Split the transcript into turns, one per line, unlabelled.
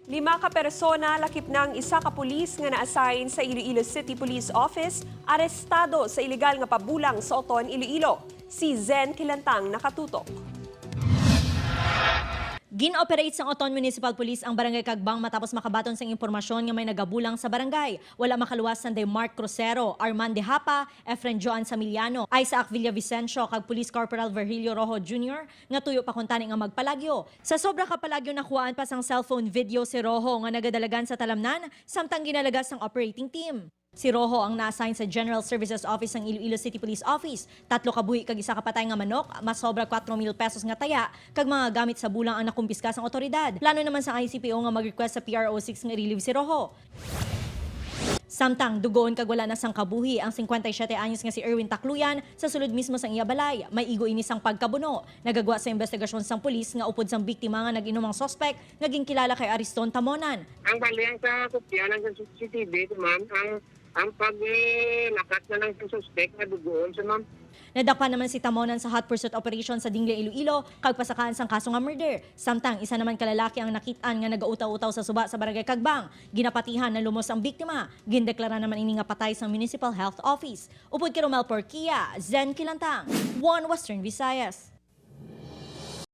5 ka persona lakip ng isa ka pulis nga na-assign sa Iloilo City Police Office arestado sa ilegal nga pabulang sa Oton, Iloilo. Si Zen Kilantang nakatutok.
Gin-operate sa Oton Municipal Police ang Barangay Kagbang matapos makabaton sa impormasyon nga may nagabulang sa barangay. Wala makaluwas sa Mark Crucero, Arman De Hapa, Efren Joan Samiliano, Isaac Villavicencio kag Police Corporal Virgilio Rojo Jr. nga tuyo pa kuntani nga magpalagyo. Sa sobra kapalagyo nakuhaan pa sang cellphone video si Rojo nga nagadalagan sa talamnan samtang ginalagas ng operating team. Si Rojo ang na-assign sa General Services Office ng Iloilo City Police Office. 3 ka buhi kag 1 ka patay nga manok, mas sobra 4,000 pesos nga taya, kag mga gamit sa bulang ang nakumpiska sang otoridad. Plano naman sa ICPO nga mag-request sa PRO6 nga relieve si Rojo. Samtang dugoon kag wala na sang kabuhi ang 57 anyos nga si Erwin Tacluyan sa sulod mismo sang iyabalay. May igo ini sang pagkabuno. Nagagwa sa investigasyon sang pulis nga upod sang biktima nga nag-inumang sospek nga ginкilala kay Ariston Tamonan.
Ang baliyang sa kopya ng CCTV, ma'am, ang pag-nakat na ng suspect na dugoon sa ma'am.
Nadakpan naman si Tamonan sa hot pursuit operation sa Dingle, Iloilo, kag pasakaan sang kaso nga murder. Samtang isa naman kalalaki ang nakitaan nga nagautaw-utaw sa suba sa Barangay Kagbang. Ginapatihan na lumos ang biktima. Gindeklara naman ini nga patay sa Municipal Health Office. Upod kay Romel Porquia, Zen Kilantang, One Western Visayas.